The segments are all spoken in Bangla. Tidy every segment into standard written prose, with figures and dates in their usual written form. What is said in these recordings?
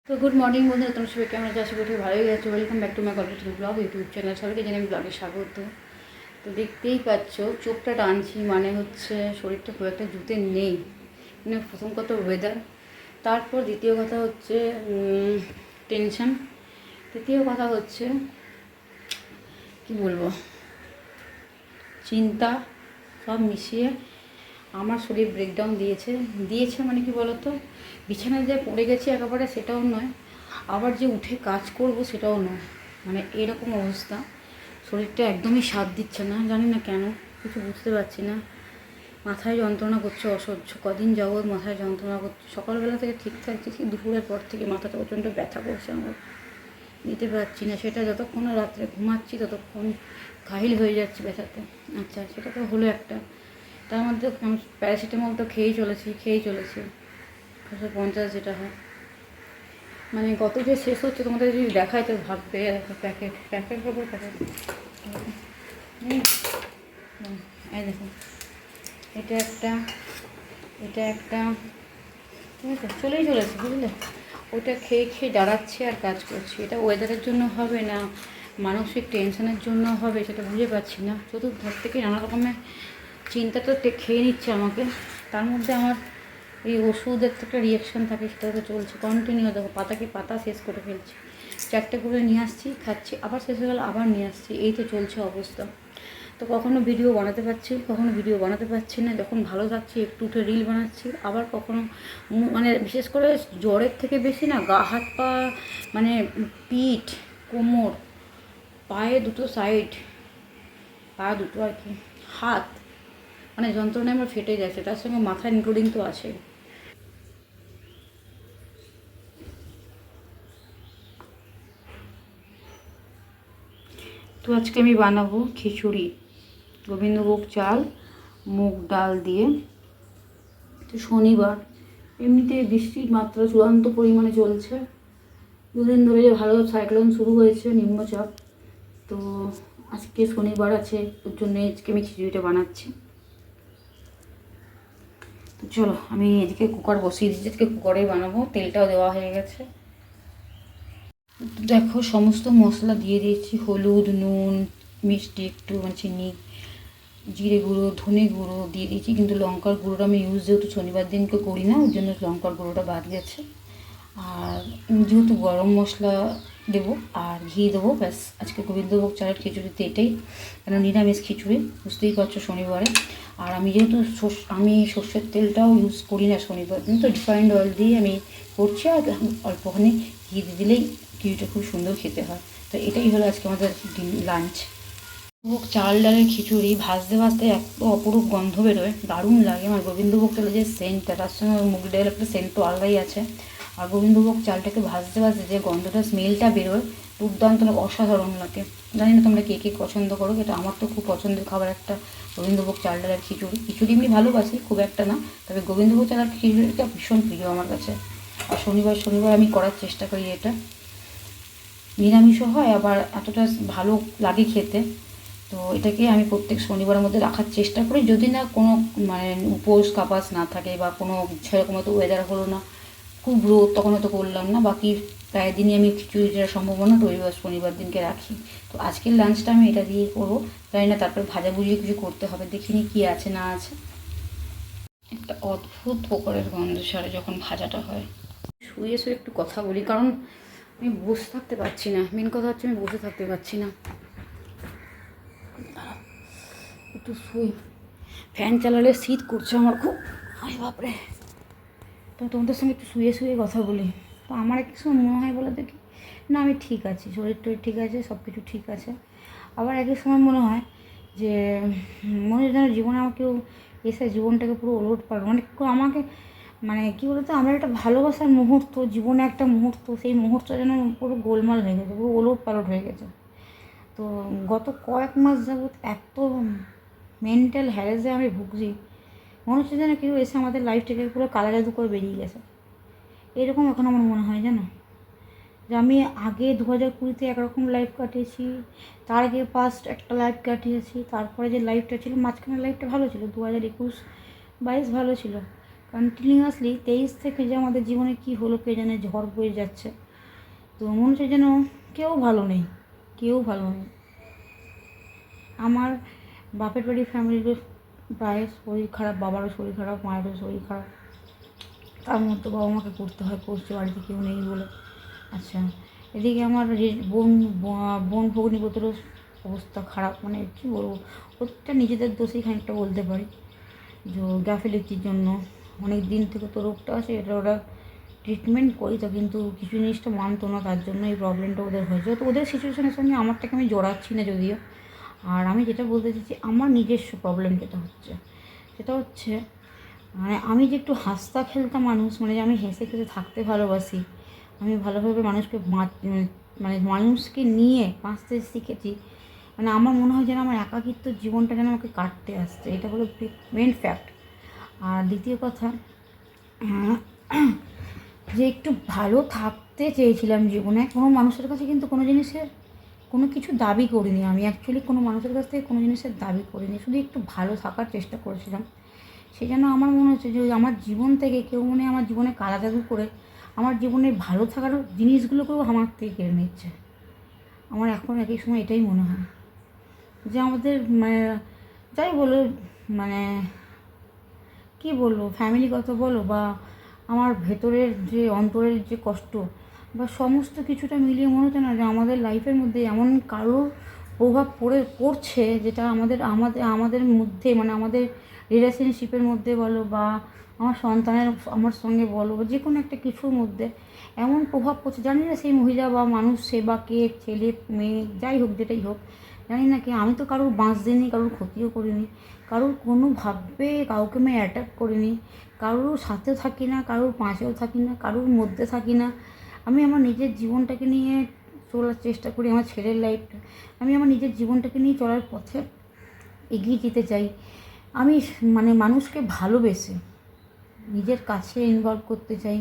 তো গুড মর্নিং বন্ধুরা, তোমার সবাই কেমন আছে? আশা করি ভালোই গেছে। Welcome back to my computer blog YouTube channel. সবাইকে জানাই আমি ব্লগে স্বাগত। তো দেখতেই পাচ্ছ চোখটা টানছি, মানে হচ্ছে শরীরটা খুব একটা জুতে নেই। মানে প্রথম কথা ওয়েদার, তারপর দ্বিতীয় কথা হচ্ছে টেনশন, তৃতীয় কথা হচ্ছে কি বলবো, চিন্তা, সব মিশিয়ে আমার শরীর ব্রেকডাউন দিয়েছে মানে কি বলতো, বিছানায় যে পড়ে গেছি একেবারে সেটাও নয়, আবার যে উঠে কাজ করব সেটাও নয়, মানে এরকম অবস্থা। শরীরটা একদমই সাথ দিচ্ছে না, জানি না কেন, কিছু বুঝতে পারছি না। মাথায় যন্ত্রণা করছে অসহ্য, কদিন যাবৎ মাথায় যন্ত্রণা করছে। সকালবেলা থেকে ঠিক থাকছে, ঠিক দুপুরের পর থেকে মাথাটা প্রচণ্ড ব্যথা করছে আমার, নিতে পারছি না সেটা। যতক্ষণ না রাত্রে ঘুমাচ্ছি ততক্ষণ ঘাইল হয়ে যাচ্ছে ব্যথাতে। আচ্ছা, সেটা তো হলো একটা। তার মধ্যে আমি প্যারাসিটামল তো খেয়েই চলেছি 250 যেটা হয়, মানে গত যে শেষ হচ্ছে। তোমাদের যদি দেখায় তো ভাববে প্যাকেট প্যাকেট করবো প্যাকেট। এই দেখো, এটা একটা, এটা একটা, ঠিক আছে, চলেই চলেছে বুঝলে। ওটা খেয়ে খেয়ে দাঁড়াচ্ছি আর কাজ করছি। এটা ওয়েদারের জন্য হবে না মানসিক টেনশনের জন্য হবে সেটা বুঝে পাচ্ছি না। চতুর্ধার থেকে নানা রকমের চিন্তা তো খেয়ে নিচ্ছে আমাকে। তার মধ্যে আমার এই ওষুধের তো একটা রিয়াকশান থাকে, সেটা তো চলছে কন্টিনিউ। দেখো পাতা শেষ করে ফেলছি, 4টে করে নিয়ে আসছি, খাচ্ছি, আবার শেষ হয়ে গেলে আবার নিয়ে আসছি, এই তো চলছে অবস্থা। তো কখনো ভিডিও বানাতে পারছি, কখনো ভিডিও বানাতে পারছি না। যখন ভালো থাকছি একটু উঠে রিল বানাচ্ছি, আবার কখনো মানে বিশেষ করে জ্বরের থেকে বেশি না, গা হাত পা, মানে পিঠ, কোমর, পায়ে দুটো সাইড, পা দুটো আর কি, হাত, মানে যন্ত্রণায় আমার ফেটে গেছে। তার সঙ্গে মাথা ইনক্লুডিং তো আছে। তো আজকে আমি বানাবো খিচুড়ি, গোবিন্দভোগ চাল, মুগ ডাল দিয়ে। তো শনিবার, এমনিতে বৃষ্টির মাত্রা চূড়ান্ত পরিমাণে চলছে। দুদিন ধরে যে ভালো সাইক্লোন শুরু হয়েছে, নিম্নচাপ। তো আজকে শনিবার আছে, ওর জন্য আজকে আমি খিচুড়িটা বানাচ্ছি। তো চলো, আমি এদিকে কুকার বসিয়ে দিচ্ছি, আজকে কুকারেই বানাবো, তেলটাও দেওয়া হয়ে গেছে। দেখো সমস্ত মশলা দিয়ে দিয়েছি, হলুদ, নুন, মিষ্টি একটু, মানে চিনি, জিরে গুঁড়ো, ধনে গুঁড়ো দিয়ে দিয়েছি। কিন্তু লঙ্কার গুঁড়োটা আমি ইউজ যেহেতু শনিবার দিনকে করি না, ওই জন্য লঙ্কার গুঁড়োটা বাদ গেছে। আর যেহেতু গরম মশলা দেবো আর ঘি দেবো, ব্যাস। আজকে গোবিন্দভোগ চালের খিচুড়িতে এটাই, কারণ নিরামিষ খিচুড়ি, বুঝতেই পারছো শনিবারে। আর আমি যেহেতু আমি সর্ষের তেলটাও ইউজ করি না শনিবার দিন, তো রিফাইন্ড অয়েল দিয়ে আমি করছি। আর অল্পখানি ঘি দিয়ে দিলেই খিচুড়িটা খুব সুন্দর খেতে হয়। তো এটাই হলো আজকে আমাদের লাঞ্চ। গোবিন্দভোগ চাল ডালের খিচুড়ি ভাজতে ভাজতে এত অপরূপ গন্ধ বেরোয়, দারুণ লাগে। আমার গোবিন্দভোগ চালের যে সেন্টটা, তার সঙ্গে মুগ ডালের একটা সেন্ট তো আলাদাই আছে। আর গোবিন্দভোগ চালটাকে ভাজতে ভাজতে যে গন্ধটা, স্মেলটা বেরোয়, দুর্দান্ত, অসাধারণ লাগে। জানি না তোমরা কে কে পছন্দ করো, এটা আমার তো খুব পছন্দের খাবার একটা, গোবিন্দভোগ চাল ডালের খিচুড়ি। খিচুড়ি এমনি ভালোবাসি, খুব একটা না, তবে গোবিন্দভোগ চালের খিচুড়িটা ভীষণ প্রিয় আমার কাছে। আর শনিবার শনিবার আমি করার চেষ্টা করি এটা, নিরামিষও হয় আবার এতটা ভালো লাগে খেতে। তো এটাকে আমি প্রত্যেক শনিবারের মধ্যে রাখার চেষ্টা করি, যদি না কোনো মানে উপোস কাপাস না থাকে বা কোনো সেরকম হয়তো ওয়েদার হলো না, খুব রোদ, তখন হয়তো করলাম না। বাকি প্রায় দিনই আমি খিচুড়ি দেওয়ার সম্ভাবনা রবিবার শনিবার দিনকে রাখি। তো আজকের লাঞ্চটা আমি এটা দিয়েই করবো, জানি না তারপরে ভাজাভুজি কিছু করতে হবে, দেখিনি কি আছে না আছে। একটা অদ্ভুত পোকরের গন্ধ ছাড়ে যখন ভাজাটা হয়। শুয়ে শুয়ে একটু কথা বলি, কারণ আমি বসে থাকতে পারছি না। মেন কথা হচ্ছে আমি বসে থাকতে পারছি না, একটু শুই। ফ্যান চালালে শীত করছে আমার খুব, আরে বাপরে। তো তোমাদের সঙ্গে একটু শুয়ে শুয়ে কথা বলি। তো আমার এক সময় মনে হয় বলে দেখি, না আমি ঠিক আছি, শরীর টরীর ঠিক আছে, সব কিছু ঠিক আছে। আবার এক সময় মনে হয় যে মনে হয় যেন জীবনে আমাকে কেউ এসে জীবনটাকে পুরো ওলট পালট, মানে কেউ আমাকে, মানে কী বলতো, আমার একটা ভালোবাসার মুহূর্ত, জীবনে একটা মুহূর্ত, সেই মুহূর্ত যেন পুরো গোলমাল হয়ে গেছে, পুরো ওলট পালট হয়ে গেছে। তো গত কয়েক মাস যাবৎ এত মেন্টাল হ্যারেসে আমি ভুগছি, মনে হচ্ছে যেন কেউ এসে আমাদের লাইফ থেকে পুরো কালা জাদু করে বেরিয়ে গেছে। এরকম এখন আমার মনে হয় জানো, যে আমি আগে 2020-তে একরকম লাইফ কাটিয়েছি, তার আগে পাস্ট একটা লাইফ কাটিয়েছি, তারপরে যে লাইফটা ছিল মাঝখানের লাইফটা ভালো ছিল, 2021-22 ভালো ছিল, কন্টিনিউয়াসলি 23 থেকে যে আমাদের জীবনে কী হলো কে জানে, ঝড় বয়ে যাচ্ছে। তো মনে হচ্ছে যেন কেউ ভালো নেই, কেউ ভালো নেই। আমার বাপের বাড়ির ফ্যামিলির প্রায় শরীর খারাপ, বাবারও শরীর খারাপ, মায়েরও শরীর খারাপ। তার মধ্যে বাবা মাকে করতে হয়, করছে বাড়িতে কেউ নেই বলে। আচ্ছা, এদিকে আমার বোন ভগ্নিপতিরও অবস্থা খারাপ, মানে কী বলবো, প্রত্যেকটা নিজেদের দোষেই খানিকটা বলতে পারি। যে গাফিলতির জন্য অনেক দিন থেকে তো রোগটা আছে, এটা ওরা ট্রিটমেন্ট করি তো, কিন্তু কিছু জিনিসটা মানতো না, তার জন্য এই প্রবলেমটা ওদের হয়েছে। তো ওদের সিচুয়েশনের সঙ্গে আমারটাকে আমি জড়াচ্ছি না যদিও। আর আমি যেটা বলতে চাইছি, আমার নিজস্ব প্রবলেম যেটা হচ্ছে, সেটা হচ্ছে মানে আমি যে একটু হাসতা খেলতা মানুষ, মানে যে আমি হেসে খেতে থাকতে ভালোবাসি, আমি ভালোভাবে মানুষকে মানে মানুষকে নিয়ে বাঁচতে শিখেছি। মানে আমার মনে হয় যেন আমার একাকিত্ব জীবনটা যেন আমাকে কাটতে আসছে, এটা হলো মেন ফ্যাক্ট। আর দ্বিতীয় কথা, যে একটু ভালো থাকতে চেয়েছিলাম জীবনে। কোনো মানুষের কাছে কিন্তু কোনো জিনিসের কোনো কিছু দাবি করিনি আমি, অ্যাকচুয়ালি কোনো মানুষের কাছ থেকে কোনো জিনিসের দাবি করিনি, শুধু একটু ভালো থাকার চেষ্টা করেছিলাম। সেই জন্য আমার মনে হচ্ছে যে আমার জীবন থেকে কেউ মনে আমার জীবনে কালাজাদু করে আমার জীবনের ভালো থাকার জিনিসগুলোকেও আমার থেকে কেড়ে নিচ্ছে। আমার এখন এক এক সময় এটাই মনে হয় যে আমাদের মানে যাই বলো, মানে কী বলবো, ফ্যামিলিগত বলো বা আমার ভেতরের যে অন্তরের যে কষ্ট বা সমস্ত কিছুটা মিলিয়ে মনে হচ্ছে না যে আমাদের লাইফের মধ্যে এমন কারোর প্রভাব পড়ছে, যেটা আমাদের আমাদের আমাদের মধ্যে, মানে আমাদের রিলেশনশিপের মধ্যে বলো বা আমার সন্তানের আমার সঙ্গে বলো বা যে কোনো একটা কিছুর মধ্যে এমন প্রভাব পড়ছে। জানি না সেই মহিলা বা মানুষ, সে বা কে, ছেলে মেয়ে যাই হোক, যেটাই হোক, জানি না কি, আমি তো কারোর বাঁশ দিইনি, কারোর ক্ষতিও করিনি, কারোর কোনোভাবে কাউকে আমি অ্যাটাক করিনি, কারোর সাথেও থাকি না, কারোর পাশেও থাকি না, কারোর মধ্যে থাকি না। আমি আমার নিজের জীবনটাকে নিয়ে চলার চেষ্টা করি, আমার ছেলের লাইফটা, আমি আমার নিজের জীবনটাকে নিয়ে চলার পথে এগিয়ে যেতে চাই। আমি মানে মানুষকে ভালোবেসে নিজের কাছে ইনভলভ করতে চাই,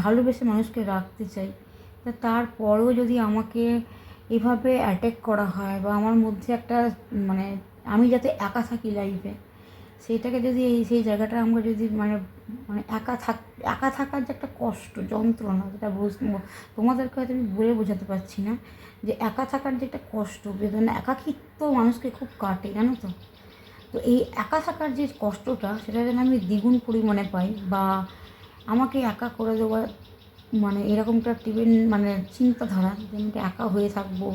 ভালোবেসে মানুষকে রাখতে চাই। তারপরেও যদি আমাকে এভাবে অ্যাটাক করা হয় বা আমার মধ্যে একটা মানে আমি যাতে একা থাকি লাইফে, সেইটাকে যদি সেই জায়গাটা আমরা যদি মানে মানে একা থাকার যে একটা কষ্ট, যন্ত্রণা, যেটা তোমাদেরকে হয়তো আমি বলে বোঝাতে পারছি না, যে একা থাকার যে একটা কষ্ট, বেদনা, একাকিত্ব মানুষকে খুব কাটে, জানো তো। তো এই একা থাকার যে কষ্টটা, সেটা যেন আমি দ্বিগুণ পরিমাণে পাই, বা আমাকে একা করে দেওয়ার মানে এরকম একটা মানে চিন্তাধারা যে আমি একা হয়ে থাকবো,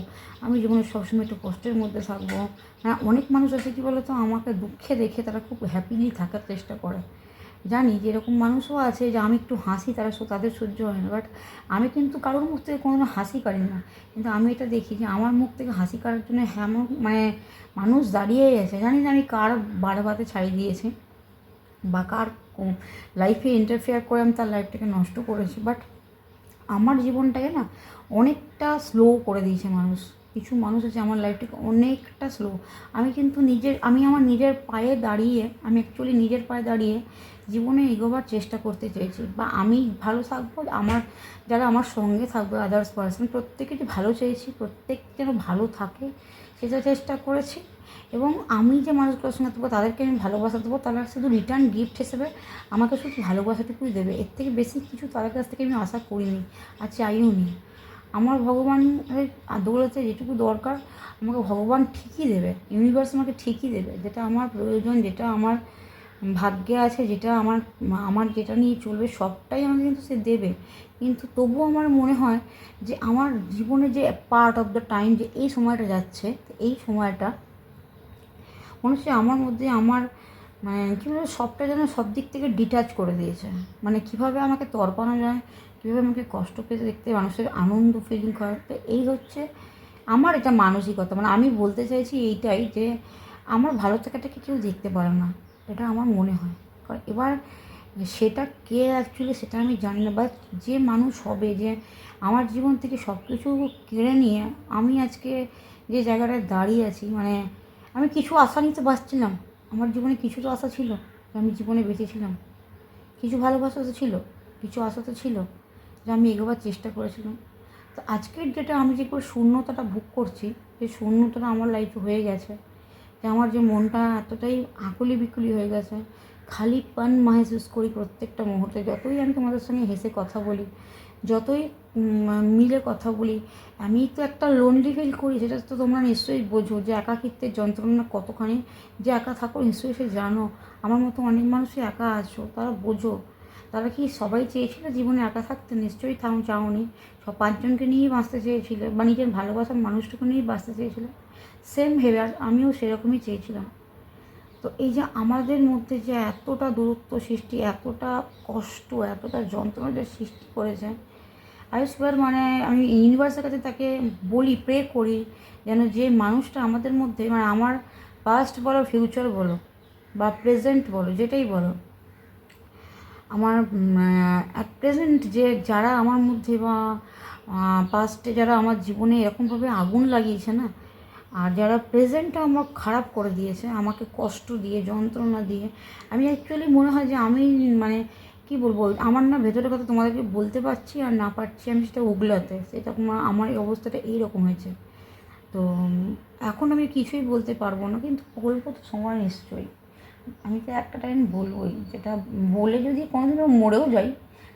আমি জীবনে সবসময় একটু কষ্টের মধ্যে থাকবো। হ্যাঁ, অনেক মানুষ আছে কী বলো তো, আমাকে দুঃখে দেখে তারা খুব হ্যাপিলি থাকার চেষ্টা করে। জানি যে এরকম মানুষও আছে যে আমি একটু হাসি, তাদের সহ্য হয় না, বাট আমি কিন্তু কারোর মুখ থেকে কোনো হাসি কাড়ি না। কিন্তু আমি এটা দেখি যে আমার মুখ থেকে হাসি কাড়ার জন্য মানে মানুষ দাঁড়িয়েই আছে। জানি না আমি কার বাড়াবাতে ছাড়িয়ে দিয়েছি বা কার লাইফে ইন্টারফেয়ার করে আমি তার লাইফটাকে নষ্ট করেছি, বাট আমার জীবনটাকে না অনেকটা স্লো করে দিয়েছে মানুষ। কিছু মানুষ আছে আমার লাইফটাকে অনেকটা স্লো। আমি আমার নিজের পায়ে দাঁড়িয়ে, আমি অ্যাকচুয়ালি নিজের পায়ে দাঁড়িয়ে জীবনে এগোবার চেষ্টা করতে চেয়েছি, বা আমি ভালো থাকবো, যারা আমার সঙ্গে থাকবে আদার্স পার্সন, প্রত্যেকে যে ভালো চেয়েছি, প্রত্যেক যেন ভালো থাকে সেটা চেষ্টা করেছি। এবং আমি যে মানুষগুলোর সঙ্গে থাকবো তাদেরকে আমি ভালোবাসা দেবো, তারা শুধু রিটার্ন গিফট হিসেবে আমাকে শুধু ভালোবাসাটুকুই দেবে, এর থেকে বেশি কিছু তাদের কাছ থেকে আমি আশা করিনি আর চাইও নি। আমার ভগবানের দৌলতে যেটুকু দরকার আমাকে ভগবান ঠিকই দেবে, ইউনিভার্স আমাকে ঠিকই দেবে, যেটা আমার প্রয়োজন, যেটা আমার ভাগ্যে আছে, যেটা আমার যেটা নিয়ে চলবে, সবটাই আমাকে কিন্তু সে দেবে। কিন্তু তবুও আমার মনে হয় যে আমার জীবনে যে পার্ট অফ দ্য টাইম, যে এই সময়টা যাচ্ছে, এই সময়টা মনে হচ্ছে আমার মধ্যে আমার মানে কী বলবো, সবটা যেন সব দিক থেকে ডিটাচ করে দিয়েছে। মানে কীভাবে আমাকে তর্পানো যায়, কীভাবে আমাকে কষ্ট পেতে দেখতে মানুষের আনন্দ ফিলিং করে, তো এই হচ্ছে আমার এটা মানসিকতা। মানে আমি বলতে চাইছি এইটাই, যে আমার ভালো থাকাটাকে কেউ দেখতে পারে না, এটা আমার মনে হয়। কারণ এবার সেটা কে অ্যাকচুয়ালি সেটা আমি জানি না, বাট যে মানুষ হবে, যে আমার জীবন থেকে সব কিছু কেড়ে নিয়ে আমি আজকে যে জায়গাটায় দাঁড়িয়ে আছি, মানে আমি কিছু আশা নিতে পারছিলাম, আমার জীবনে কিছু তো আশা ছিল যে আমি জীবনে বেঁচেছিলাম, কিছু ভালোবাসা তো ছিল, কিছু আশা তো ছিল যে আমি এগোবার চেষ্টা করেছিলাম। তো আজকের ডেটে আমি যে করে শূন্যতাটা ভোগ করছি, সেই শূন্যতাটা আমার লাইফে হয়ে গেছে, যে আমার যে মনটা এতটাই আকুলি বিকুলি হয়ে গেছে, খালিপন महसूस করি প্রত্যেকটা মুহূর্তে। যতই আমি তোমাদের সঙ্গে হেসে কথা বলি, যতই মিলে কথা বলি, আমি তো একটা লোনলি ফিল করি। সেটা তো তোমরা নিশ্চয়ই বোঝো যে একাকিত্বের যন্ত্রণা কতখানি। যে একা থাকো নিশ্চয়ই সে জানো। আমার মতো অনেক মানুষই একা আছো, তারা বোঝো। তারা কি সবাই চেয়েছিল জীবনে একা থাকতে? নিশ্চয়ই চাওনি। সব 5 জনকে নিয়েই বাঁচতে চেয়েছিলে, বা নিজের ভালোবাসার মানুষটুকু নিয়েই বাঁচতে চেয়েছিলে। সেম ভেবে আমিও সেরকমই চেয়েছিলাম। তো এই যে আমাদের মধ্যে যে এতটা দূরত্ব সৃষ্টি, এতটা কষ্ট, এতটা যন্ত্রণা যে সৃষ্টি করেছে, আই সোয়ার, মানে আমি ইউনিভার্সের কাছে তাকে বলি, প্রে করি যেন যে মানুষটা আমাদের মধ্যে, মানে আমার পাস্ট বলো, ফিউচার বলো, বা প্রেজেন্ট বলো, যেটাই বলো, আমার অ্যাট প্রেজেন্ট যে যারা আমার মধ্যে, বা পাস্টে যারা আমার জীবনে এরকমভাবে আগুন লাগিয়েছে না, আর যারা প্রেজেন্টটা আমার খারাপ করে দিয়েছে, আমাকে কষ্ট দিয়ে, যন্ত্রণা দিয়ে, আমি অ্যাকচুয়ালি মনে হয় যে আমি, মানে কী বলবো, আমার না ভেতরের কথা তোমাদেরকে বলতে পারছি আর না পারছি আমি সেটা উগলাতে। সেটা আমার এই অবস্থাটা এইরকম হয়েছে। তো এখন আমি কিছুই বলতে পারবো না, কিন্তু বলবো তো সময় নিশ্চয়ই। আমি তো একটা টাইম বলবোই, যেটা বলে যদি কোনোদিনও মরেও যাই,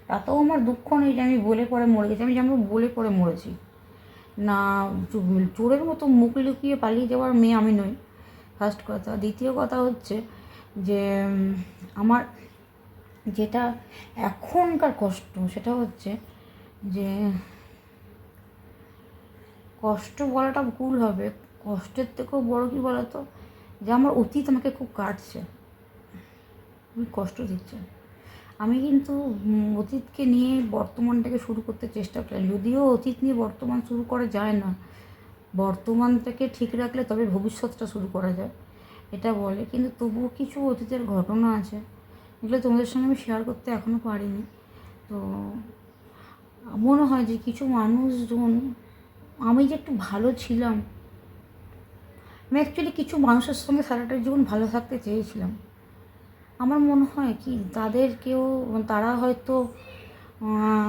তাতেও আমার দুঃখ নেই যে আমি বলে পরে মরে গেছি। আমি যেমন বলে পরে মরেছি না। চোরের মতো মুখ লুকিয়ে পালিয়ে যাওয়ার মেয়ে আমি নই, ফার্স্ট কথা। দ্বিতীয় কথা হচ্ছে যে আমার যেটা এখনকার কষ্ট, সেটা হচ্ছে যে, কষ্ট বলাটা ভুল হবে, কষ্টের থেকেও বড় কী বলতো, যে আমার অতীত আমাকে খুব কাটছে, খুবই কষ্ট দিচ্ছে। আমি কিন্তু অতীতকে নিয়ে বর্তমানটাকে শুরু করতে চেষ্টা করি, যদিও অতীত নিয়ে বর্তমান শুরু করা যায় না। বর্তমানটাকে ঠিক রাখলে তবে ভবিষ্যৎটা শুরু করা যায়, এটা বলে। কিন্তু তবুও কিছু অতীতের ঘটনা আছে যেগুলো তোমাদের সঙ্গে আমি শেয়ার করতে এখনও পারিনি। তো মনে হয় যে কিছু মানুষজন, আমি যে একটু ভালো ছিলাম, আমি অ্যাকচুয়ালি কিছু মানুষের সঙ্গে সারাটা জীবন ভালো থাকতে চেয়েছিলাম। আমার মনে হয় কি, তারা হয়তো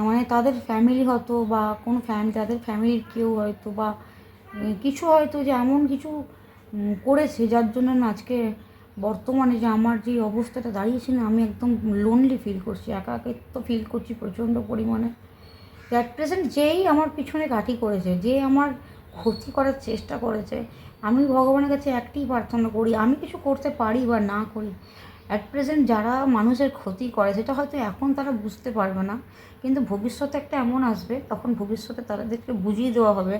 মানে তাদের ফ্যামিলি হয়তো, বা কোনো তাদের ফ্যামিলির কেউ হয়তো, বা কিছু হয়তো যে এমন কিছু করেছে যার জন্য না আজকে বর্তমানে যে আমার যে অবস্থাটা দাঁড়িয়েছে না, আমি একদম লোনলি ফিল করছি, একাকিত্ব ফিল করছি প্রচণ্ড পরিমাণে। অ্যাট প্রেজেন্ট যেই আমার পিছনে কাঠি করেছে, যে আমার ক্ষতি করার চেষ্টা করেছে, আমি ভগবানের কাছে একটাই প্রার্থনা করি, আমি কিছু করতে পারি বা না করি, অ্যাট প্রেজেন্ট যারা মানুষের ক্ষতি করে, সেটা হয়তো এখন তারা বুঝতে পারবে না, কিন্তু ভবিষ্যতে একটা এমন আসবে, তখন ভবিষ্যতে তাদেরকে বুঝিয়ে দেওয়া হবে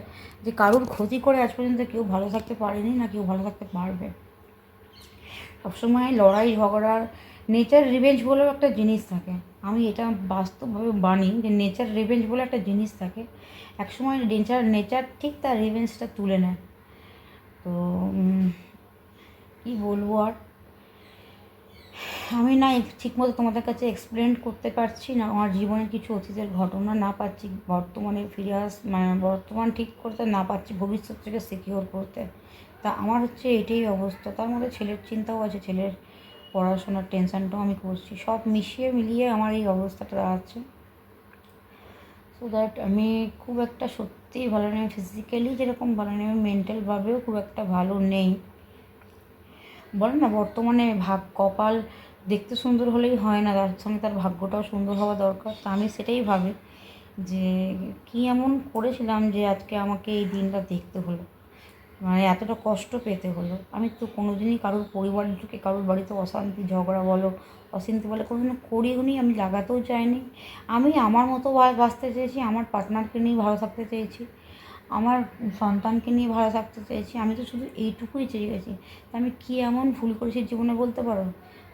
যে কারোর ক্ষতি করে আজ পর্যন্ত কেউ ভালো থাকতে পারেনি, না কেউ ভালো থাকতে পারবে। সবসময় লড়াই ঝগড়ার, নেচার রিভেঞ্জ বলেও একটা জিনিস থাকে। আমি এটা বাস্তবভাবে মানি যে নেচার রিভেঞ্জ বলে একটা জিনিস থাকে। একসময় নেচার ঠিক তার রিভেঞ্জটা তুলে নেয়। তো কী বলবো আর, আমি না ঠিকমতো তোমাদের কাছে এক্সপ্লেন করতে পারছি না আমার জীবনের কিছু অতীতের ঘটনা, না পারছি বর্তমানে ফিরে মানে বর্তমান ঠিক করতে, না পারছি ভবিষ্যৎটাকে সিকিওর করতে। তা আমার হচ্ছে এটাই অবস্থা। তার মধ্যে ছেলের চিন্তাও আছে, ছেলের পড়াশোনার টেনশানটাও আমি করছি, সব মিলিয়ে আমার এই অবস্থাটা দাঁড়াচ্ছে। সো দ্যাট আমি খুব একটা সত্যিই ভালো নেই, ফিজিক্যালি যেরকম ভালো নেই, আমি মেন্টালভাবেও খুব একটা ভালো নেই। বলে না বর্তমানে কপাল দেখতে সুন্দর হলেই হয় না, তার সঙ্গে তার ভাগ্যটাও সুন্দর হওয়া দরকার। তো আমি সেটাই ভাবি যে কী এমন করেছিলাম যে আজকে আমাকে এই দিনটা দেখতে হলো, মানে এতটা কষ্ট পেতে হলো। আমি তো কোনোদিনই কারোর পরিবার ঢুকে কারোর বাড়িতে অশান্তি ঝগড়া বলো, অশান্তি বলো, কোনোদিনও করিওনি, আমি লাগাতেও চাইনি। আমি আমার মতো বাঁচতে চেয়েছি, আমার পার্টনারকে নিয়ে ভালো থাকতে চেয়েছি, আমার সন্তানকে নিয়ে ভালো থাকতে চেয়েছি। আমি তো শুধু এইটুকুই চেয়ে গেছি। আমি কী এমন ভুল করেছি জীবনে বলতে পারো?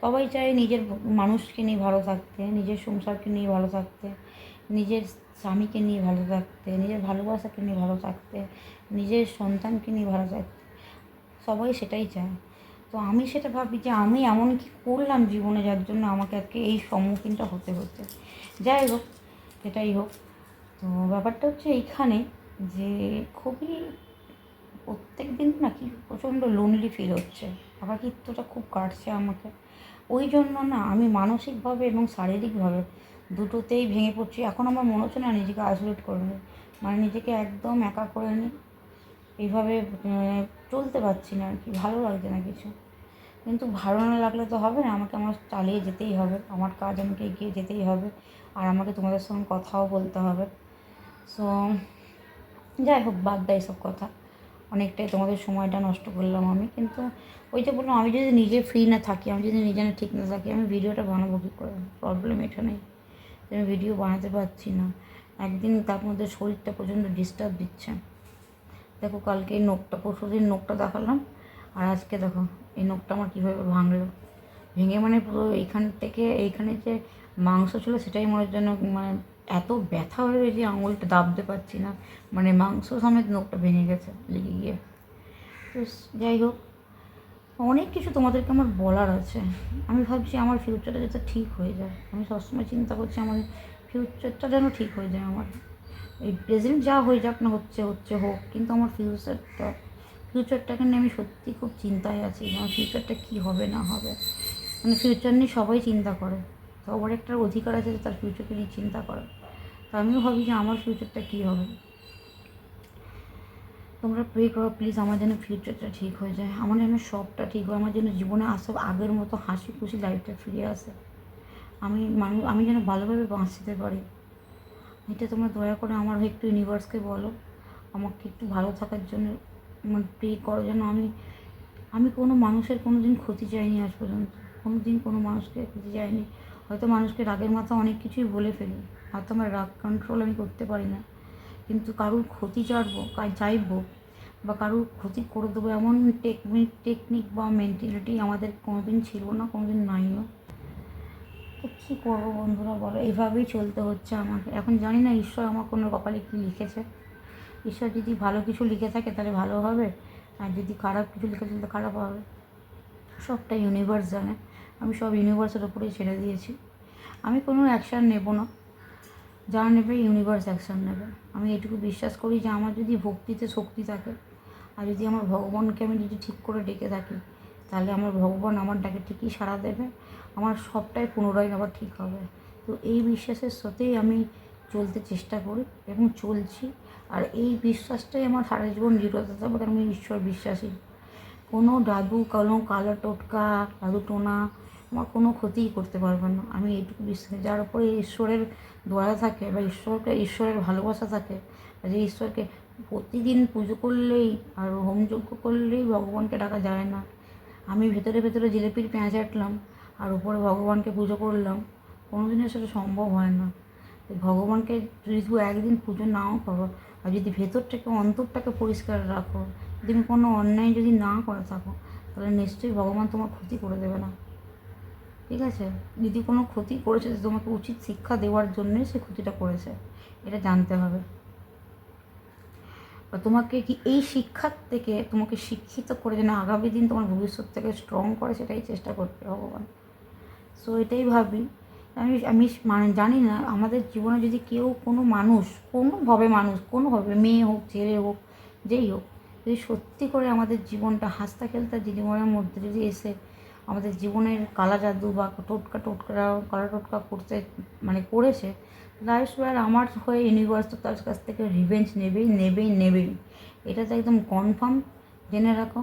সবাই চায় নিজের মানুষকে নিয়ে ভালো থাকতে, নিজের সংসারকে নিয়ে ভালো থাকতে, নিজের স্বামীকে নিয়ে ভালো থাকতে, নিজের ভালোবাসাকে নিয়ে ভালো থাকতে, নিজের সন্তানকে নিয়ে ভালো থাকতে, সবাই সেটাই চায়। তো আমি সেটা ভাবি যে আমি এমন কি করলাম জীবনে যার জন্য আমাকে আজকে এই সম্মুখীনটা হতে হচ্ছে। যাই হোক, সেটাই হোক। তো ব্যাপারটা হচ্ছে এইখানে যে খুবই প্রত্যেক দিন নাকি প্রচণ্ড লোনলি ফিল হচ্ছে, একাকিত্বটা খুব কাটছে আমাকে। ওই জন্য না আমি মানসিকভাবে এবং শারীরিকভাবে দুটোতেই ভেঙে পড়ছি। এখন আমার মনে হচ্ছে না নিজেকে আইসোলেট করবে, মানে নিজেকে একদম একা করে নিই, এইভাবে চলতে পারছি না আর কি, ভালো লাগছে না কিছু। কিন্তু ভালো না লাগলে তো হবে না, আমাকে আমার চালিয়ে যেতেই হবে, আমার কাজ আমাকে এগিয়ে যেতেই হবে, আর আমাকে তোমাদের সঙ্গে কথাও বলতে হবে। সো যাই হোক, বাদ দেয় এসব কথা, অনেকটাই তোমাদের সময়টা নষ্ট করলাম আমি। কিন্তু ওই যে বললাম, আমি যদি নিজে ফ্রি না থাকি, আমি যদি নিজে না ঠিক না থাকি, আমি ভিডিওটা বানাবো কী করে? প্রবলেম এটা নেই, আমি ভিডিও বানাতে পারছি না। একদিন তার মধ্যে শরীরটা প্রচণ্ড ডিস্টার্ব দিচ্ছে। দেখো কালকে এই নোকটা, পরশুদিন নোকটা দেখালাম, আর আজকে দেখো এই নোকটা আমার কীভাবে ভাঙলো। ভেঙে মানে পুরো এইখান থেকে এইখানে যে মাংস ছিল সেটাই মনে যেন মানে এত ব্যথা হয়ে গেছে, আঙুলটা দাবতে পারছি না, মানে মাংস সমেত নোকটা ভেঙে গেছে লেগে গিয়ে। তো যাই হোক, অনেক কিছু তোমাদেরকে আমার বলার আছে। আমি ভাবছি আমার ফিউচারটা যাতে ঠিক হয়ে যায়, আমি সবসময় চিন্তা করছি আমার ফিউচারটা যেন ঠিক হয়ে যায়। আমার এই প্রেজেন্ট যা হয়ে যাক না, হচ্ছে হচ্ছে হোক, কিন্তু আমার ফিউচারটাকে নিয়ে আমি সত্যি খুব চিন্তায় আছি, আমার ফিউচারটা কী হবে না হবে। মানে ফিউচার নিয়ে সবাই চিন্তা করে, সবার একটা অধিকার আছে যে তার ফিউচারকে নিয়ে চিন্তা করে। তো আমিও ভাবি যে আমার ফিউচারটা কী হবে। তোমরা প্রে করো প্লিজ, আমার যেন ফিউচারটা ঠিক হয়ে যায়, আমার যেন সবটা ঠিক হয়, আমার যেন জীবনে আসে আগের মতো হাসি খুশি লাইফটা ফিরে আসে, আমি যেন ভালোভাবে বাঁচতে পারি। এটা তোমরা দয়া করে আমার একটু ইউনিভার্সকে বলো, আমাকে একটু ভালো থাকার জন্য মানে প্রে করো, যেন আমি কোনো মানুষের কোনো দিন ক্ষতি চাইনি আজ পর্যন্ত, কোনো দিন কোনো মানুষকে ক্ষতি চাইনি। হয়তো মানুষকে রাগের মাথা অনেক কিছুই বলে ফেলি, হয়তো আমার রাগ কন্ট্রোল আমি করতে পারি না, কিন্তু কারুর ক্ষতি চাইবো বা কারুর ক্ষতি করে দেবো এমন টেকনিক বা মেন্টালিটি আমাদের কোনোদিন ছিল না, কোনোদিন নাইও। তো কী করবো বন্ধুরা বলো, এভাবেই চলতে হচ্ছে আমাকে। এখন জানি না ঈশ্বর আমার কোনো কপালে কী লিখেছে। ঈশ্বর যদি ভালো কিছু লিখে থাকে তাহলে ভালো হবে, আর যদি খারাপ কিছু লিখে থাকে তাহলে খারাপ হবে। সবটা ইউনিভার্স জানে, আমি সব ইউনিভার্সের ওপরেই ছেড়ে দিয়েছি। আমি কোনো অ্যাকশান নেব না, যা নেবে ইউনিভার্স অ্যাকশান নেবে। আমি এটুকু বিশ্বাস করি যে আমার যদি ভক্তিতে শক্তি থাকে, আর যদি আমার ভগবানকে আমি যদি ঠিক করে ডেকে থাকি, তাহলে আমার ভগবান আমার ডাকে ঠিকই সাড়া দেবে, আমার সবটাই পুনরায় আবার ঠিক হবে। তো এই বিশ্বাসের সাথেই আমি চলতে চেষ্টা করি এবং চলছি, আর এই বিশ্বাসটাই আমার সারা জীবন জিরোতে থাকবে। আমি ঈশ্বর বিশ্বাসী, কোনো দাদু কালো টোটকা দাদু টোনা আমার কোনো ক্ষতিই করতে পারবে না, আমি এইটুকু বিশ্বাস। যার উপরে ঈশ্বরের দয়া থাকে বা ঈশ্বরের ভালোবাসা থাকে, যে ঈশ্বরকে প্রতিদিন পুজো করলেই আর হোমযজ্ঞ করলেই ভগবানকে ডাকা যায় না। আমি ভেতরে ভেতরে জিলিপির পেঁয়াজ আটলাম আর উপরে ভগবানকে পুজো করলাম, কোনো দিনও সেটা সম্ভব হয় না। ভগবানকে যদি তুই একদিন পুজো নাও করো, আর যদি ভেতরটাকে অন্তরটাকে পরিষ্কার রাখো, যদি তুমি কোনো অন্যায় যদি না করে থাকো, তাহলে নিশ্চয়ই ভগবান তোমার ক্ষতি করে দেবে না। ঠিক আছে, যদি কোনো ক্ষতি করেছে তোমাকে উচিত শিক্ষা দেওয়ার জন্যই সে ক্ষতিটা করেছে, এটা জানতে হবে। বা তোমাকে কি এই শিক্ষার থেকে তোমাকে শিক্ষিত করে যেন আগামী দিন তোমার ভবিষ্যৎ থেকে স্ট্রং করে, সেটাই চেষ্টা করবে ভগবান। সো এটাই ভাবি। আমি আমি মানে জানি না আমাদের জীবনে যদি কেউ কোনোভাবে মেয়ে হোক ছেলে হোক যেই হোক, যদি সত্যি করে আমাদের জীবনটা হাসতা খেলতা জীবনের মধ্যে যদি এসে আমাদের জীবনের কালা জাদু বা কালা টোটকা করতে মানে করেছে, লাইফ আমার হয়ে ইউনিভার্স তো তার কাছ থেকে রিভেঞ্জ নেবেই। এটা তো একদম কনফার্ম, জেনে রাখো।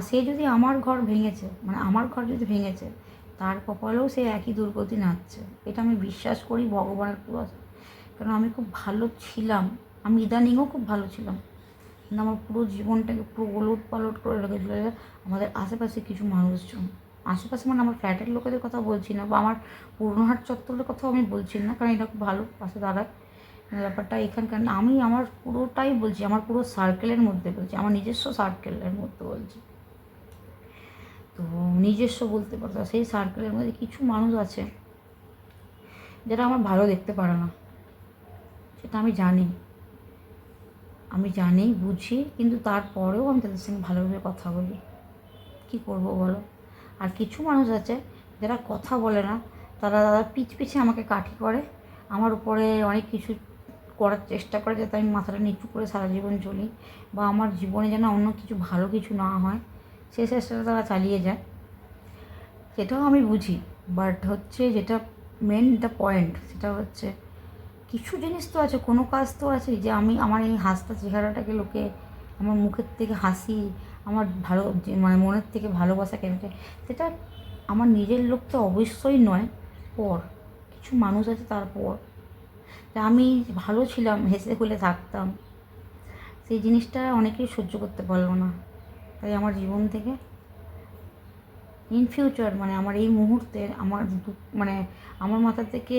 সে যদি আমার ঘর ভেঙেছে, মানে আমার ঘর যদি ভেঙেছে, তার কপালেও সে একই দুর্গতি নাচছে, এটা আমি বিশ্বাস করি ভগবানের কৃপায়। কারণ আমি খুব ভালো ছিলাম, আমি ইদানিংও খুব ভালো ছিলাম, কিন্তু আমার পুরো জীবনটাকে পুরো ওলটপালট করে রেখেছিল আমাদের আশেপাশে কিছু মানুষজন। আশেপাশে মানে আমার ফ্ল্যাটের লোকেদের কথা বলছি না, বা আমার পুরনোহাট চত্বরের কথাও আমি বলছি না, কারণ এটা খুব ভালো পাশে দাঁড়ায় ব্যাপারটা এখানকার না। আমি আমার পুরোটাই বলছি, আমার পুরো সার্কেলের মধ্যে বলছি, আমার নিজস্ব সার্কেলের মধ্যে বলছি। তো নিজস্ব বলতে পারতো, সেই সার্কেলের মধ্যে কিছু মানুষ আছে যারা আমার ভালো দেখতে পারে না, সেটা আমি জানি বুঝি, কিন্তু তারপরেও আমি তাদের সঙ্গে ভালোভাবে কথা বলি। কী করবো বলো? আর কিছু মানুষ আছে যারা কথা বলে না, তারা পিছে আমাকে কাঠি করে, আমার উপরে অনেক কিছু করার চেষ্টা করে যাতে আমি মাথাটা নিচু করে সারা জীবন চলি, বা আমার জীবনে যেন অন্য কিছু ভালো কিছু না হয়, সে চেষ্টাটা তারা চালিয়ে যায়। সেটাও আমি বুঝি, বাট হচ্ছে যেটা দ্য পয়েন্ট, সেটা হচ্ছে কিছু জিনিস তো আছে, কোনো কাজ তো আছে যে আমার এই হাসতা চেহারাটাকে লোকে আমার মুখের থেকে হাসি আমার ভালো মানে মনের থেকে ভালোবাসা কেন্দ্রে, সেটা আমার নিজের লোক তো অবশ্যই নয়, পর কিছু মানুষ আছে তারপর। তা আমি ভালো ছিলাম, হেসে খুলে থাকতাম, সেই জিনিসটা অনেকেই সহ্য করতে পারলো না। তাই আমার জীবন থেকে ইন ফিউচার মানে আমার এই মুহূর্তের আমার মানে আমার মাথা থেকে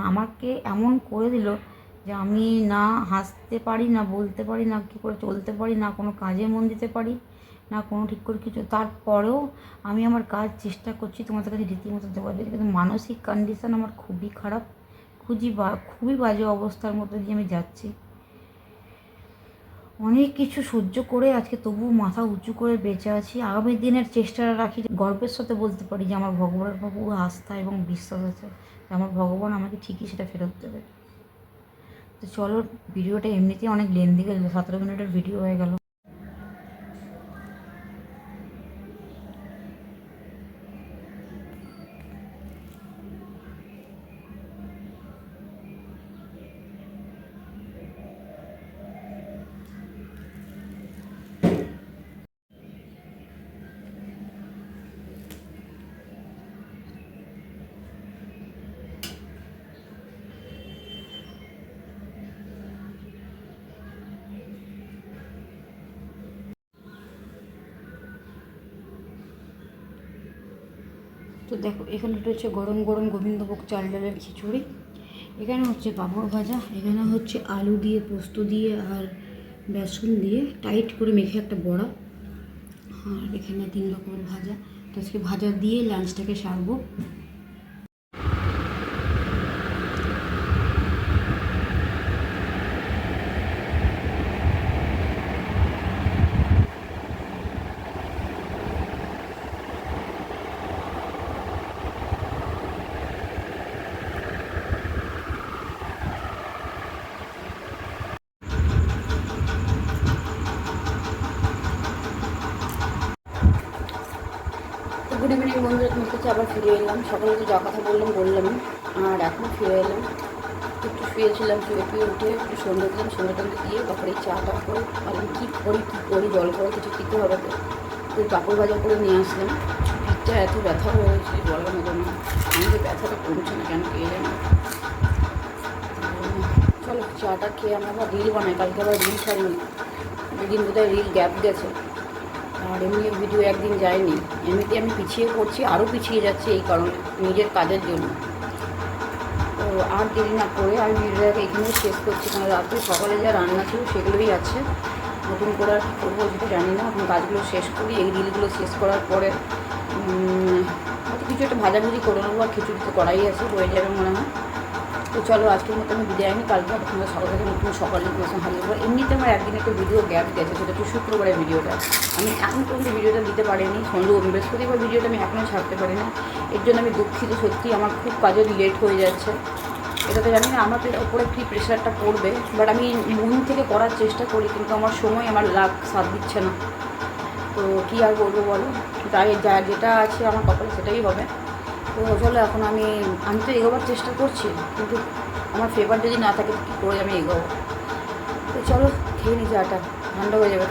আমাকে এমন করে দিল যে আমি না হাসতে পারি, না বলতে পারি, না কী করে চলতে পারি, না কোনো কাজে মন দিতে পারি, না কোনো ঠিক করে কিছু। তারপরেও আমি আমার কাজ চেষ্টা করছি তোমাদের কাছে রীতিমতো দেওয়ার জন্য, কিন্তু মানসিক কন্ডিশন আমার খুবই খারাপ, খুবই বাজে অবস্থার মধ্যে দিয়ে আমি যাচ্ছি। অনেক কিছু সহ্য করে আজকে তবুও মাথা উঁচু করে বেঁচে আছি। আগামী দিনের চেষ্টা রাখি, গর্বের সাথে বলতে পারি যে আমার ভগবানের পুরো আস্থা এবং বিশ্বাস আছে যে আমার ভগবান আমাকে ঠিকই সেটা ফেরত দেবে। তো চলো, ভিডিওটা এমনিতেই অনেক লেন্দি গেল, 17 মিনিটের ভিডিও হয়ে গেল। তো দেখো, এখানে হচ্ছে গরম গরম গোবিন্দভোগ চাল ডালের খিচুড়ি, এখানে হচ্ছে পাঁপড় ভাজা, এখানে হচ্ছে আলু দিয়ে পোস্ত দিয়ে আর বেসন দিয়ে টাইট করে মেখে একটা বড়া, আর এখানে 3 রকমের ভাজা। তো আজকে ভাজা দিয়ে লাঞ্চটাকে সারবো। তো গুড ইভিনিং বন্ধুরা, তোমার কাছে আবার ফিরে এলাম। সকালে তো যা কথা বললামই, আর এখন ফিরে এলাম। একটু শুয়েছিলাম, শুয়ে উঠে একটু সন্ধ্যে দিলাম, সন্ধ্যে দিয়ে তারপরে চাটা করে আমি কী করি জল করে কিছু খেতে হবে। তো পাঁপড় ভাজা করে নিয়ে আসলাম। পিঠটা এত ব্যথা হয়েছে বলার মতো না, আমি যে ব্যথাটা কমছে না কেন কে জানি। চলো চাটা খেয়ে আমরা আবার রিল বানাই, কালকে আবার রিল ছাড়িনি, দুদিন বোধহয় রিল গ্যাপ গেছে। আর এমনি ভিডিও একদিন যায়নি, এমনিতে আমি পিছিয়ে পড়ছি, আরও পিছিয়ে যাচ্ছে এই কারণে নিজের কাজের জন্য। তো আর দেরি না করে আমি ভিডিওটাকে এখানেই শেষ করছি, কারণ রাত্রে সকালে যা রান্না ছিল সেগুলোই আছে, নতুন করে আর কী করবো সেটা জানি না। এখন কাজগুলো শেষ করি, এই রিলগুলো শেষ করার পরে হয়তো কিছু একটা ভাজাভুজি করে নেবো, আর খিচুড়ি তো করাই আছে, হয়ে যাবে মনে হয়। তো চলো আজকের মতো আমি বিদায় নিই, কালকে আপনাদের সকাল থেকে নতুন সকালে নতুন হাজির করবো। এমনিতে আমার একদিন একটা ভিডিও গ্যাপ গেছে, সেটা হচ্ছে শুক্রবারের ভিডিওটা আমি এখন পর্যন্ত ভিডিওটা দিতে পারিনি। বৃহস্পতিবার ভিডিওটা আমি এখনও ছাড়তে পারিনি, এর জন্য আমি দুঃখিত। সত্যি আমার খুব কাজে লেট হয়ে যাচ্ছে, এটা তো জানি না আমার ওপরে কী প্রেশারটা পড়বে, বাট আমি মন থেকে করার চেষ্টা করি, কিন্তু আমার সময় আমার লাক সাথ দিচ্ছে না। তো কী আর বলবো বলো, তাই যেটা আছে আমার কপালে সেটাই হবে। তো চলো এখন আমি তো এগোবার চেষ্টা করছি, কিন্তু আমার ফেভার যদি না থাকে কী করে আমি এগোবো। তো চলো খেয়ে নিই চাটা, ঠান্ডা হয়ে যাবে।